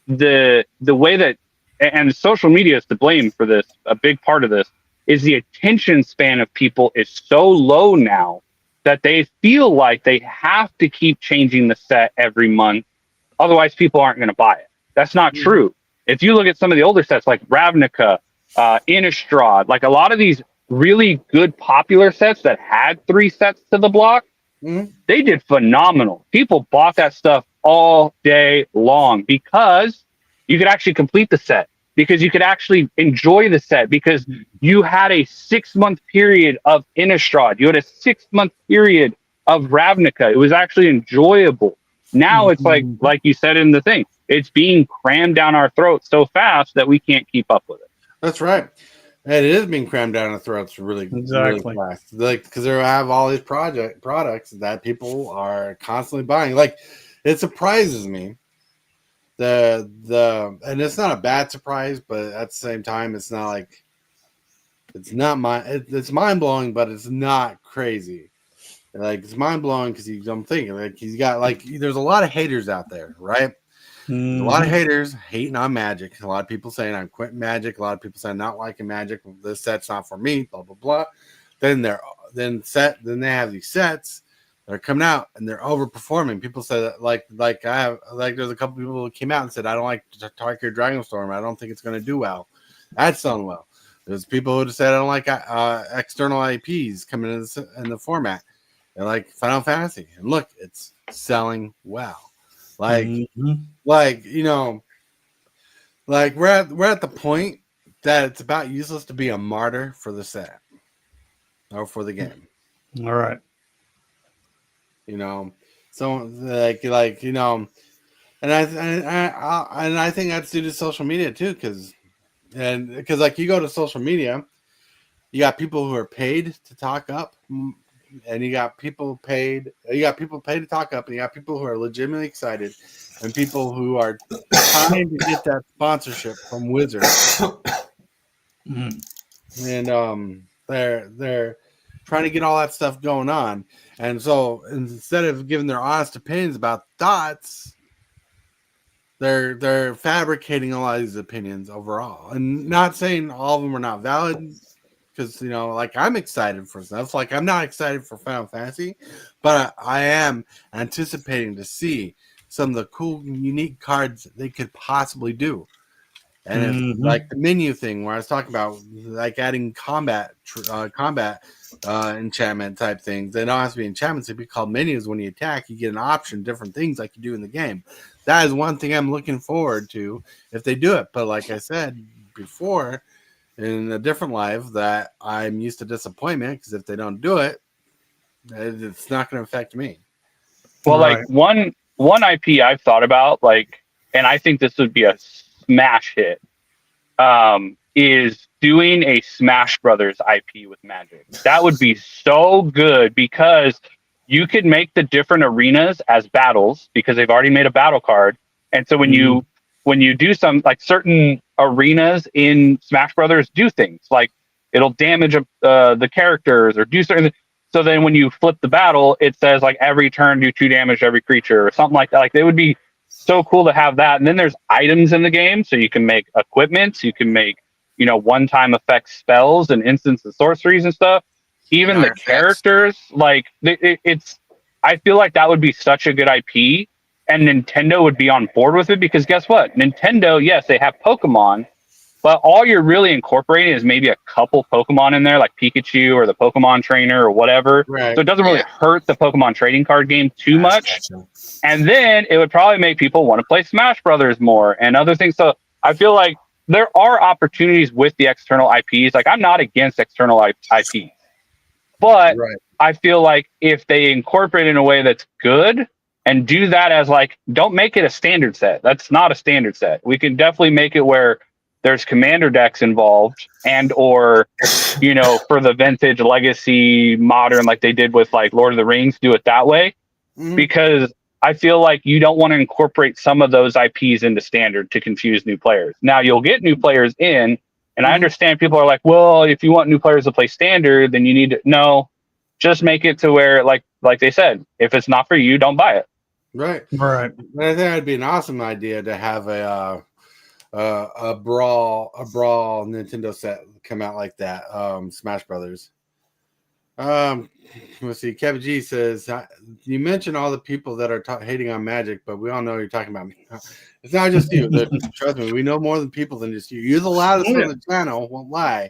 the way that, and social media is to blame for this, a big part of this, is the attention span of people is so low now that they feel like they have to keep changing the set every month. Otherwise, people aren't going to buy it. That's not true. If you look at some of the older sets like Ravnica, Innistrad, like a lot of these really good popular sets that had 3 sets to the block, they did phenomenal. People bought that stuff all day long because you could actually complete the set, because you could actually enjoy the set, because you had a 6-month period of Innistrad. You had a 6-month period of Ravnica. It was actually enjoyable. Now it's like you said in the thing, it's being crammed down our throats so fast that we can't keep up with it. That's right. And it is being crammed down our throats really fast. Like, because they have all these products that people are constantly buying. Like, it surprises me. And it's not a bad surprise, but at the same time, it's not like It's not it's mind blowing, but it's not crazy. Like it's mind blowing because I'm thinking like he's got like there's a lot of haters out there, right? There's a lot of haters hating on Magic. A lot of people saying I'm quitting Magic. A lot of people saying not liking Magic. This set's not for me. Blah blah blah. Then they have these sets that are coming out and they're overperforming. People say that there's a couple people who came out and said I don't like Tarkir Dragonstorm. I don't think it's going to do well. That's done well. There's people who said I don't like external IPs coming in the format. They're like Final Fantasy, and look, it's selling well. Like you know, like we're at the point that it's about useless to be a martyr for the set or for the game. All right. You know, so like you know, and I think that's due to social media too, because like you go to social media, you got people who are paid to talk up. And you got people paid to talk up, and you got people who are legitimately excited, and people who are trying to get that sponsorship from Wizards. And they're trying to get all that stuff going on. And so instead of giving their honest opinions about dots, they're fabricating a lot of these opinions overall. And not saying all of them are not valid. Because, you know, like I'm excited for stuff. Like I'm not excited for Final Fantasy, but I am anticipating to see some of the cool, unique cards they could possibly do. And if, like the menu thing where I was talking about, like adding combat enchantment type things. They don't have to be enchantments. It'd be called menus. When you attack, you get an option, different things like you do in the game. That is one thing I'm looking forward to if they do it. But like I said before, in a different life, that I'm used to disappointment because if they don't do it, it's not going to affect me. Well, like one IP I've thought about, like, and I think this would be a smash hit, is doing a Smash Brothers IP with Magic. That would be so good because you could make the different arenas as battles because they've already made a battle card, and so when you do some like certain arenas in Smash Brothers do things like it'll damage the characters or do certain. So then when you flip the battle, it says like every turn do 2 damage to every creature or something like that. Like it would be so cool to have that. And then there's items in the game, so you can make equipment, you can make one-time effect spells and instants and sorceries and stuff. Even the characters, like it's. I feel like that would be such a good IP. And Nintendo would be on board with it because guess what? Nintendo, yes, they have Pokemon, but all you're really incorporating is maybe a couple Pokemon in there, like Pikachu or the Pokemon Trainer or whatever. Right. So it doesn't really hurt the Pokemon trading card game too much. And then it would probably make people want to play Smash Brothers more and other things. So I feel like there are opportunities with the external IPs. Like I'm not against external IPs, but I feel like if they incorporate it in a way that's good, and do that as like, don't make it a standard set. That's not a standard set. We can definitely make it where there's commander decks involved and or, for the vintage, legacy, modern, like they did with like Lord of the Rings, do it that way. Because I feel like you don't want to incorporate some of those IPs into standard to confuse new players. Now you'll get new players in, and I understand people are like, well, if you want new players to play standard, then you need to, just make it to where like they said, if it's not for you, don't buy it. Right. I think that'd be an awesome idea to have a brawl Nintendo set come out like that. Smash Brothers. Let's see. Kevin G says you mentioned all the people that are hating on Magic, but we all know you're talking about me. It's not just you. Trust me, we know more than people than just you. You're the loudest on the channel. Won't lie.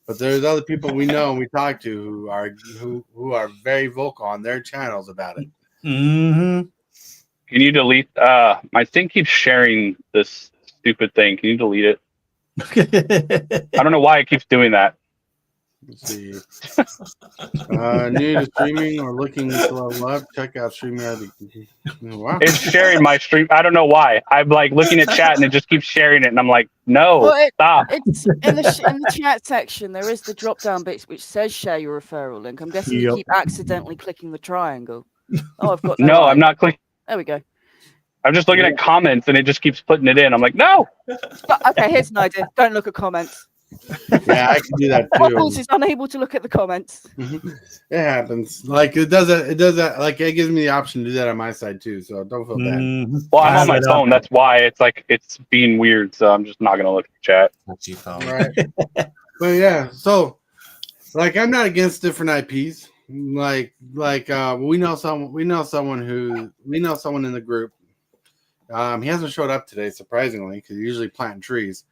But there's other people we know and we talk to who are very vocal on their channels about it. Can you delete? My thing keeps sharing this stupid thing. Can you delete it? I don't know why it keeps doing that. Let's see. New to streaming or looking to level up, check out StreamYard. Wow. It's sharing my stream. I don't know why. I'm like looking at chat and it just keeps sharing it, and I'm like, no, stop. It's in the chat section. There is the drop down bit which says share your referral link. I'm guessing you keep accidentally clicking the triangle. Oh, I've got. No, I'm not clicking. There we go. I'm just looking at comments and it just keeps putting it in. I'm like, no. Okay, here's an idea. Don't look at comments. Yeah, I can do that Bubbles too. is unable to look at the comments. It happens. Like it does that. It does that. Like it gives me the option to do that on my side too. So don't feel bad. Mhm. Well, I'm I on my have it phone. up. That's why it's being weird. So I'm just not gonna look at the chat. Touchy phone. Right. But yeah, so like I'm not against different IPs. We know someone in the group. He hasn't showed up today, surprisingly, because he's usually planting trees.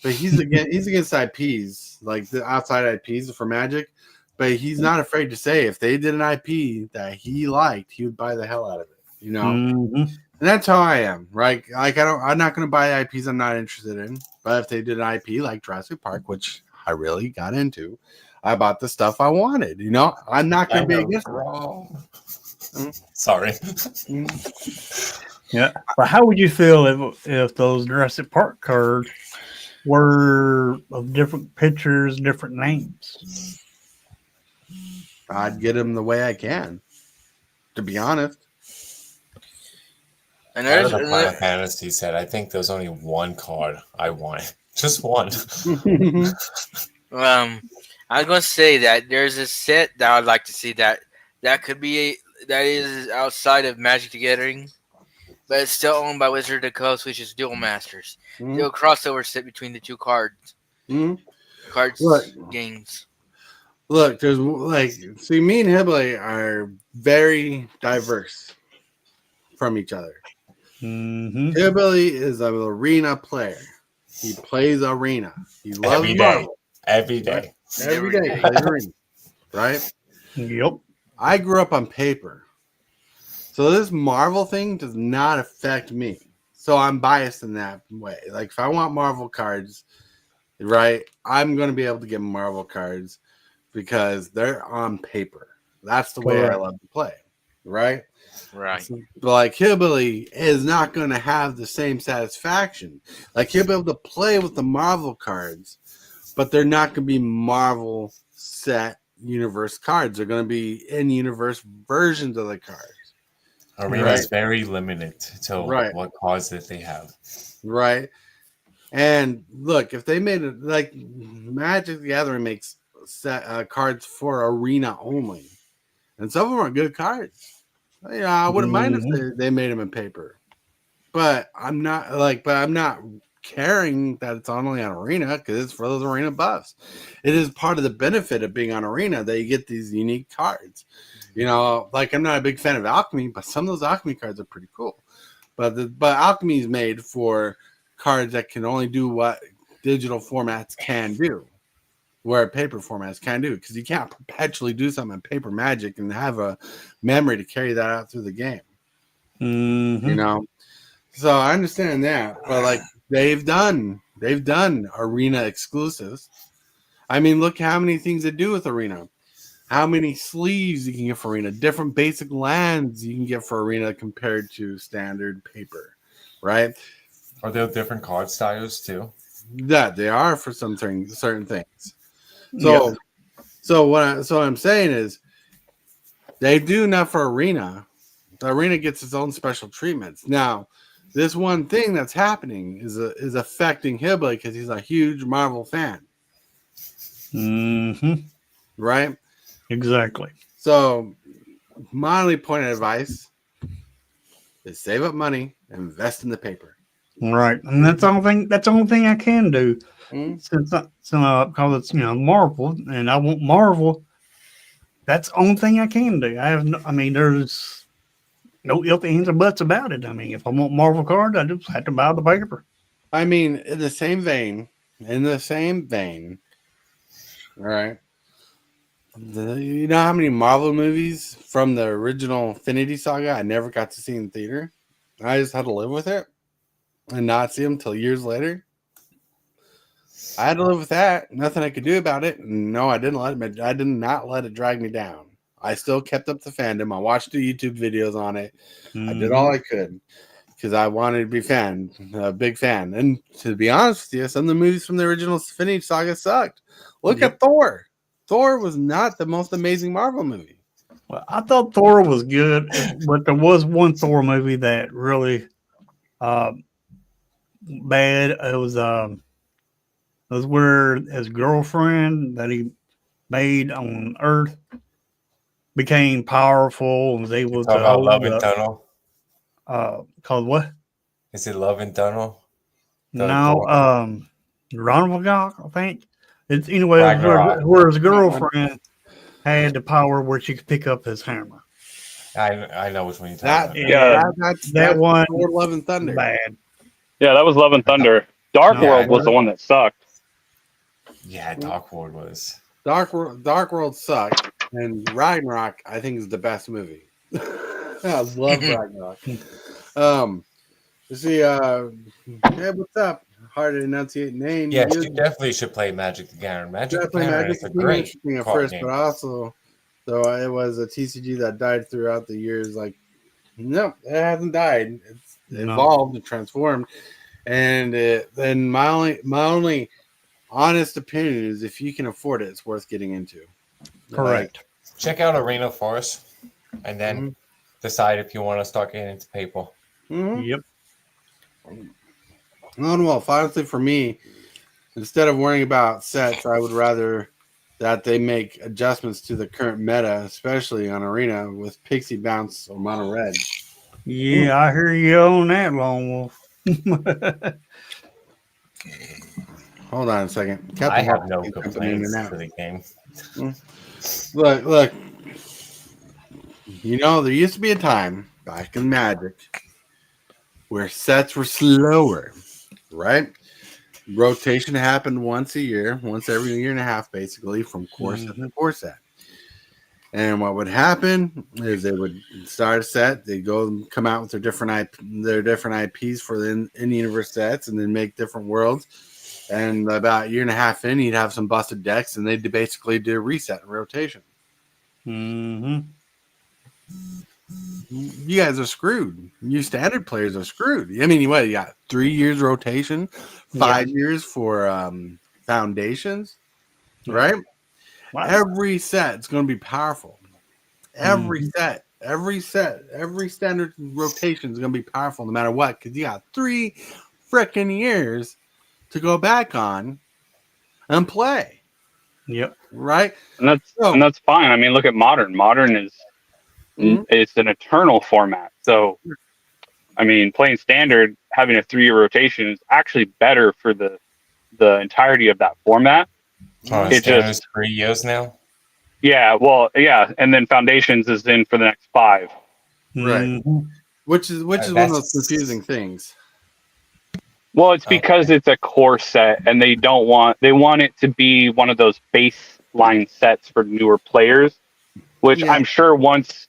But he's against IPs, like the outside IPs for Magic. But he's not afraid to say if they did an IP that he liked, he would buy the hell out of it. You know, Mhm. and that's how I am, right? Like I'm not going to buy IPs I'm not interested in. But if they did an IP like Jurassic Park, which I really got into, I bought the stuff I wanted. You know, I'm not going to be against it. wrong. Mm. Sorry. Yeah. But how would you feel if those Jurassic Park cards were of different pictures, different names? I'd get them the way I can, to be honest. And Out of there's the Final Fantasy set, I think there's only one card I wanted. Just one. I was gonna say that there's a set that I'd like to see that is outside of Magic the Gathering, but it's still owned by Wizard of the Coast, which is Duel Masters. Mhm. Do a crossover set between the two cards Mhm. cards games. Look, there's like, see, me and Hibley are very diverse from each other. Mm-hmm. Hibley is an arena player. He plays arena. He loves Every day. Marvel. Every day. Every day he plays arena. Right? Yep. I grew up on paper. So this Marvel thing does not affect me. So I'm biased in that way. Like if I want Marvel cards, right, I'm going to be able to get Marvel cards because they're on paper. That's the way I love to play, right? Right. So, like Hillbilly is not going to have the same satisfaction. Like he'll be able to play with the Marvel cards, but they're not going to be Marvel set universe cards. They're going to be in-universe versions of the cards. Arena is very limited to what cards that they have. Right. And look, if they made it like Magic the Gathering makes cards for arena only, and some of them are good cards. You know, I wouldn't mind if they made them in paper, but I'm not caring that it's only on arena because it's for those arena buffs. It is part of the benefit of being on arena that you get these unique cards. You know, like I'm not a big fan of alchemy, but some of those alchemy cards are pretty cool. But alchemy is made for cards that can only do what digital formats can do, where paper formats can do, because you can't perpetually do something in paper Magic and have a memory to carry that out through the game. Mm-hmm. You know, so I understand that, but like they've done arena exclusives. I mean, look how many things they do with arena. How many sleeves you can get for arena, different basic lands you can get for arena compared to standard paper, right? Are there different card styles too? Yeah, they are for certain things. So, what I'm saying is, they do enough for arena. The arena gets its own special treatments. Now, this one thing that's happening is affecting Hibley because he's a huge Marvel fan. Mm-hmm. Right? Exactly. So, my only point of advice is save up money and invest in the paper. Right, and that's the only thing I can do since because it's Marvel, and I want Marvel. That's the only thing I can do. There's no ifs, ands, or buts about it. I mean, if I want Marvel cards, I just have to buy the paper. I mean, in the same vein, all right. You know how many Marvel movies from the original Infinity Saga I never got to see in theater? I just had to live with it and not see them till years later. I had to live with that. Nothing I could do about it. No, I did not let it drag me down. I still kept up the fandom. I watched the YouTube videos on it. I did all I could because I wanted to be a big fan. And to be honest with you, some of the movies from the original Infinity Saga sucked. Look at Thor. Thor was not the most amazing Marvel movie. Well, I thought Thor was good, but there was one Thor movie that really bad. It was was where his girlfriend that he made on Earth became powerful and was able Talk to about hold Love and Tunnel. called what? Is it Love and Tunnel? The No, goal- Ronvagok, I think. It's anyway, it was Ragnarok. where his girlfriend had the power where she could pick up his hammer. I know which one you're talking That, about. Yeah. that's That one Thor: Love and Thunder. bad. Yeah, that was Love and Thunder. Dark No, World was the one that sucked. Yeah, Dark World was. Dark World sucked, and Ragnarok I think is the best movie. I love Ragnarok. Let's see, hey, what's up? Hard to enunciate name. Yes, you definitely should play Magic the Gathering. Magic the definitely Gathering Magic is a became great interesting at card first, game. but also though it was a TCG that died throughout the years. Like, no, it hasn't died. It's evolved and transformed. And then my only honest opinion is if you can afford it, it's worth getting into. Correct. Check out Arena Force, and then decide if you want to start getting into paper. Yep. Well, honestly, for me, instead of worrying about sets, I would rather that they make adjustments to the current meta, especially on Arena with Pixie Bounce or Mono Red. Yeah, I hear you on that, Lone Wolf. Hold on a second. I have Captain no Mark complaints to the game. Look. You know, there used to be a time back in Magic where sets were slower, right? Rotation happened once a year, once every year and a half, basically, from core set to core set. And what would happen is they would start a set, they'd go come out with their different IPs for the in-universe sets, and then make different worlds. And about a year and a half in, you'd have some busted decks, and they'd basically do a reset and rotation. Mm-hmm. You guys are screwed. You standard players are screwed. I mean, what you got? 3 years rotation, 5 years for foundations, right? Wow. Every set is going to be powerful. Every standard rotation is going to be powerful no matter what, because you got 3 freaking years to go back on and play. Yep. Right. And that's fine. I mean, look at Modern. Modern is it's an eternal format. So, I mean, playing Standard, having a 3-year rotation is actually better for the entirety of that format. It just 3 years now. Yeah, well, yeah, and then Foundations is in for the next 5. Right. Which is one of those confusing things. Well, it's because it's a core set, and they want it to be one of those baseline sets for newer players. Which I'm sure once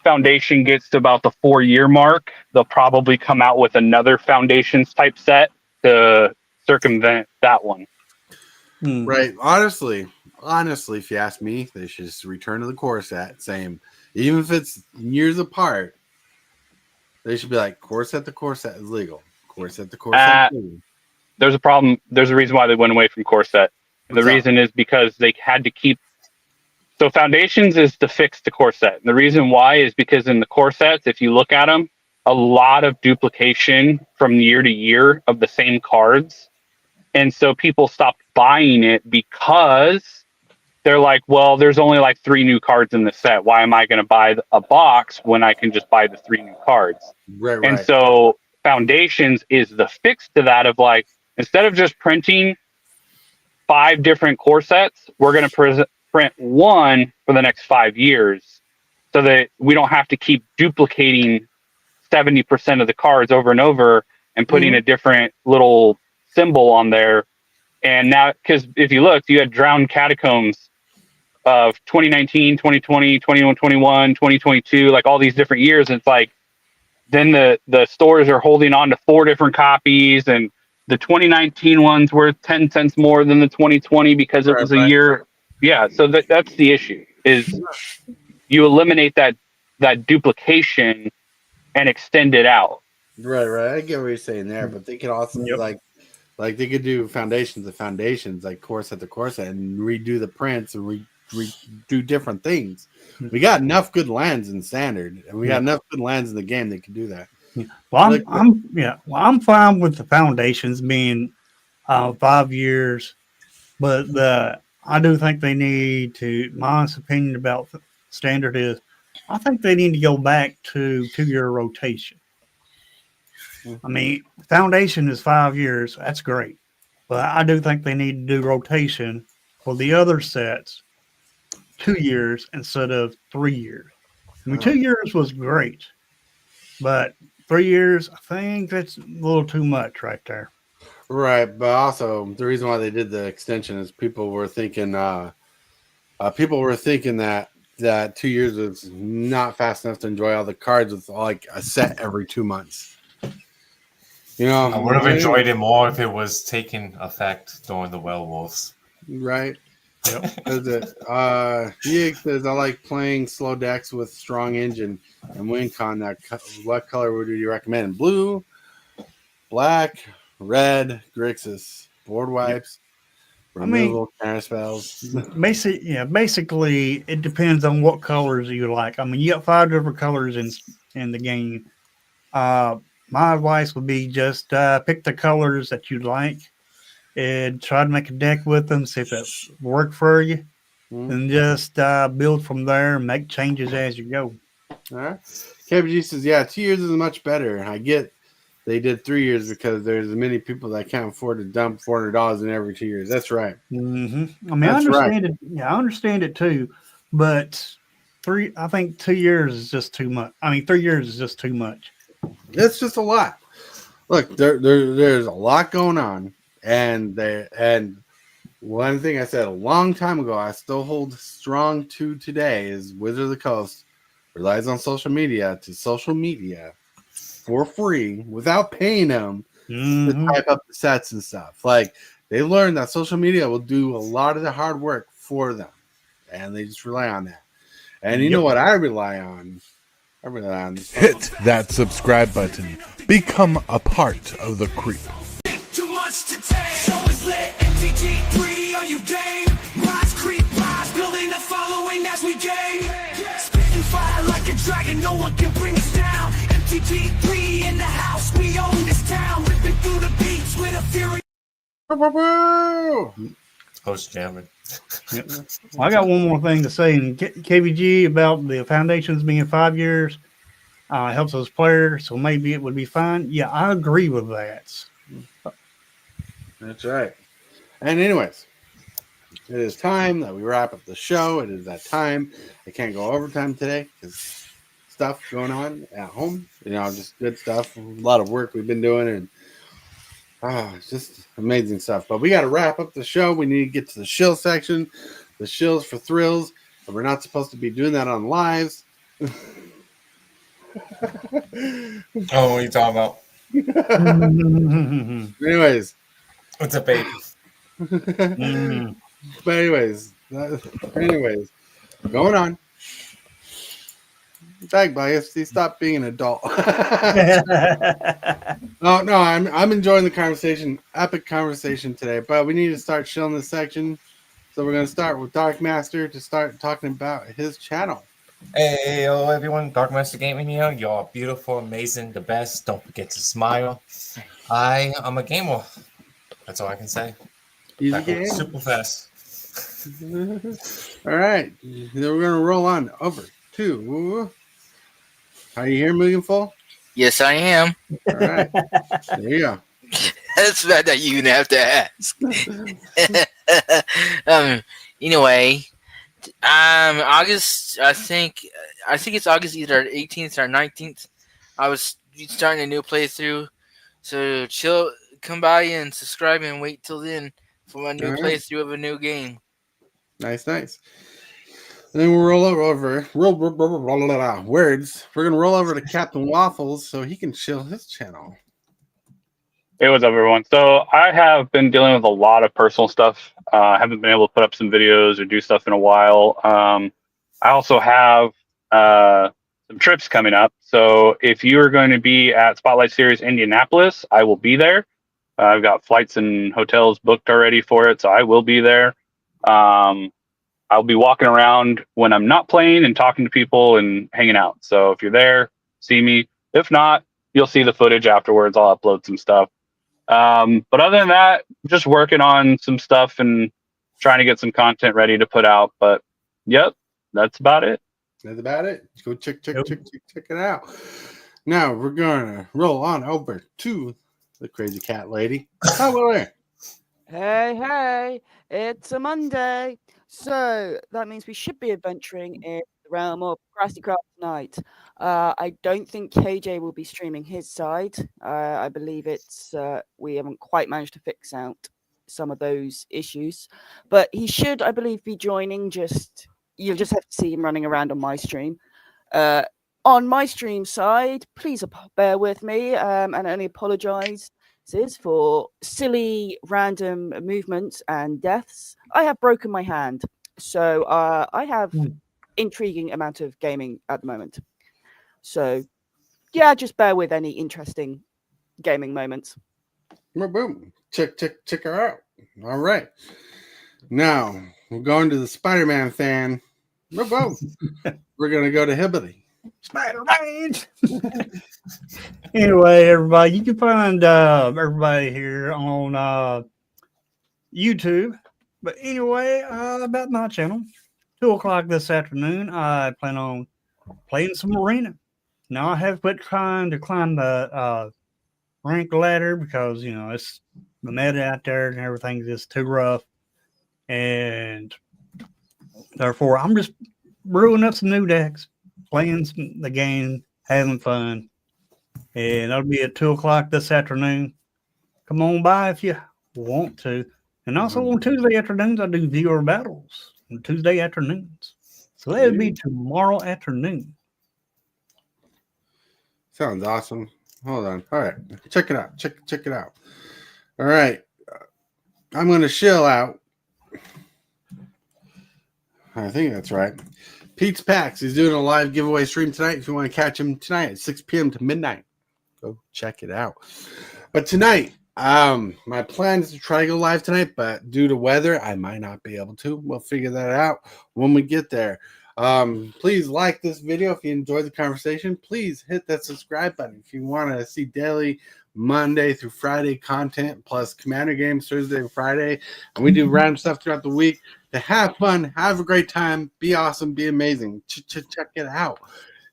Foundation gets to about the 4-year mark, they'll probably come out with another Foundations type set to circumvent that one. Right. Honestly, if you ask me, they should just return to the core set. Same, even if it's years apart, they should be like core set to core set is legal. Core set to core set. There's a problem. There's a reason why they went away from core set. The reason is because they had to keep. So Foundations is to fix the core set. And the reason why is because in the core sets, if you look at them, a lot of duplication from year to year of the same cards. And so people stopped buying it because they're like, well, there's only like 3 new cards in the set. Why am I going to buy a box when I can just buy the 3 new cards? Right. And so Foundations is the fix to that of like, instead of just printing 5 different core sets, we're going to print 1 for the next 5 years so that we don't have to keep duplicating 70% of the cards over and over and putting a different little symbol on there. And now, because if you look, you had Drowned Catacombs of 2019, 2020, 2021, 2022, like all these different years. And it's like, then the stores are holding on to 4 different copies, and the 2019 one's worth 10 cents more than the 2020 because it was a year. Yeah. So that's the issue, is you eliminate that duplication and extend it out. Right. I get what you're saying there, but they could also like they could do foundations, like core set to core set, and redo the prints and do different things. We got enough good lands in Standard, and we got enough good lands in the game that can do that. Well, I'm fine with the Foundations being 5 years. But I do think they need to. My honest opinion about standard is, I think they need to go back to 2-year rotation. I mean, foundation is 5 years. That's great. But I do think they need to do rotation for the other sets 2 years instead of 3 years. I mean, 2 years was great, but 3 years, I think that's a little too much right there. Right, but also the reason why they did the extension is people were thinking that 2 years is not fast enough to enjoy all the cards with like a set every 2 months. You know, I would have enjoyed it more if it was taking effect during the werewolves. Right. Yep. He says, I like playing slow decks with strong engine and win con. What color would you recommend? Blue, black, red, Grixis, board wipes, removal, counter spells. Basically, it depends on what colors you like. I mean, you got 5 different colors in the game. My advice would be just pick the colors that you like and try to make a deck with them, see if it works for you, and just build from there and make changes as you go. All right. KBG says, yeah, 2 years is much better. I get they did 3 years because there's many people that can't afford to dump $400 in every 2 years. That's right. Mm-hmm. I mean, I understand it. Yeah, I understand it too. But I think 2 years is just too much. I mean, 3 years is just too much. It's just a lot. Look, there's a lot going on, and one thing I said a long time ago, I still hold strong to today is Wizard of the Coast relies on social media for free without paying them to type up the sets and stuff. Like they learned that social media will do a lot of the hard work for them, and they just rely on that. And you know what I rely on? Hit that subscribe button. Become a part of the creep. Too much to take, so it's lit. MTG3, are you game? Rise, creep, rise, building a following as we gain. Spitting fire like a dragon, no one can bring us down. MTG3 in the house, we own this town. Ripping through the beats with a fury. Host jamming. Yep. Well, I got one more thing to say in KVG about the foundations being 5 years. Helps us players, so maybe it would be fine. Yeah, I agree with that. That's right. And anyways, it is time that we wrap up the show. It is that time. I can't go overtime today because stuff going on at home. You know, just good stuff. A lot of work we've been doing, and it's just amazing stuff. But we got to wrap up the show. We need to get to the shill section, the shills for thrills. And we're not supposed to be doing that on lives. Oh, what are you talking about? Anyways. What's up, baby? But anyways, going on. Dag bias, stop being an adult. No, I'm enjoying the conversation. Epic conversation today, but we need to start shilling this section. So we're gonna start with Dark Master to start talking about his channel. Hey, hello everyone, Dark Master Gaming here. You're beautiful, amazing, the best. Don't forget to smile. I am a gamer. That's all I can say. He's a gamer. Super fast. All right, then we're gonna roll on over to. Are you here, Million-Full? Yes, I am. All right, there you go. That's not that you even have to ask. Anyway, August. I think it's August either 18th or 19th. I was starting a new playthrough, so chill. Come by and subscribe and wait till then for my new playthrough of a new game. Nice. And then we'll roll over words. We're gonna roll over to Captain Waffles so he can chill his channel. Hey, what's up, everyone? So I have been dealing with a lot of personal stuff. I haven't been able to put up some videos or do stuff in a while. I also have some trips coming up. So if you are going to be at Spotlight Series Indianapolis, I will be there. I've got flights and hotels booked already for it, so I will be there. I'll be walking around when I'm not playing and talking to people and hanging out. So if you're there, see me. If not, you'll see the footage afterwards. I'll upload some stuff. But other than that, just working on some stuff and trying to get some content ready to put out. But yep, that's about it. That's about it. Go check it out. Now we're gonna roll on over to the crazy cat lady. Hello there. Hey, it's a Monday. So that means we should be adventuring in the realm of Crafty Craft tonight. I don't think KJ will be streaming his side. I believe it's we haven't quite managed to fix out some of those issues, but he should, I believe, be joining. You'll just have to see him running around on my stream. On my stream side, please bear with me, and I only apologize for silly random movements and deaths. I have broken my hand, so I have intriguing amount of gaming at the moment. So yeah, just bear with any interesting gaming moments. Boom. Check her out. All right. Now we're going to the Spider-Man fan. Boom. We're gonna go to Hibbity. Spider-Man. Anyway, everybody, you can find everybody here on YouTube. But anyway, about my channel, 2:00 this afternoon, I plan on playing some arena. Now I have quit trying to climb the rank ladder because it's the meta out there and everything's just too rough, and therefore I'm just brewing up some new decks, playing the game, having fun, and that'll be at 2:00 this afternoon. Come on by if you want to. And also on Tuesday afternoons, I do viewer battles on Tuesday afternoons. So that would be tomorrow afternoon. Sounds awesome. Hold on. All right. Check it out. Check it out. All right. I'm going to chill out. I think that's right. Pete's Packs is doing a live giveaway stream tonight. If you want to catch him tonight at 6 p.m. to midnight, go check it out. But tonight, my plan is to try to go live tonight, but due to weather, I might not be able to. We'll figure that out when we get there. Please like this video if you enjoyed the conversation. Please hit that subscribe button if you want to see daily Monday through Friday content plus Commander games Thursday and Friday. And we do random stuff throughout the week to have fun, have a great time, be awesome, be amazing. Check it out.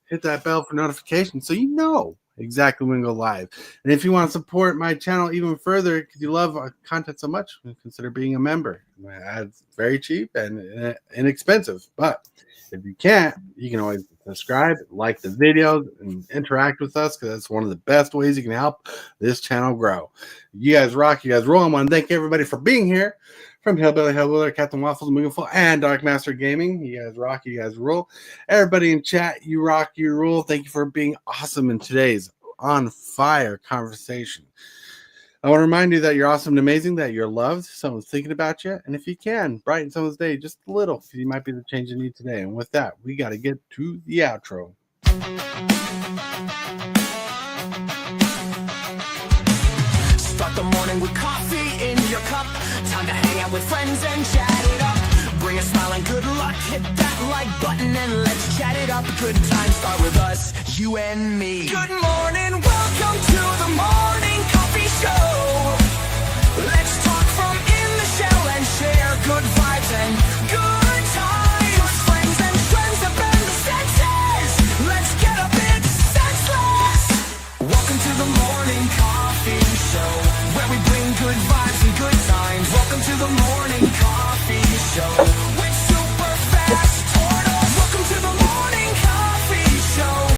Hit that bell for notifications so you know exactly when we go live. And if you want to support my channel even further because you love our content so much, consider being a member. It's very cheap and inexpensive, but if you can't, you can always subscribe, like the videos, and interact with us because that's one of the best ways you can help this channel grow. You guys rock, you guys roll. I want to thank everybody for being here. From Hillbilly Hellwiller, Captain Waffles, Moonful, and Dark Master Gaming. You guys rock, you guys rule. Everybody in chat, you rock, you rule. Thank you for being awesome in today's on fire conversation. I want to remind you that you're awesome and amazing, that you're loved, someone's thinking about you, and if you can, brighten someone's day just a little, because you might be the change you need today. And with that, we got to get to the outro. Start the morning with coffee in your cup. Time to hang out with friends and chat it up. Bring a smile and good luck. Hit that like button and let's chat it up. Good times start with us, you and me. Good morning, welcome to the morning coffee show. Let's talk from in the shell and share good vibes and good times. Friends and friends have been the senses. Let's get a bit senseless. Welcome to the morning coffee show, where we bring good vibes and good times. Welcome to the morning coffee show.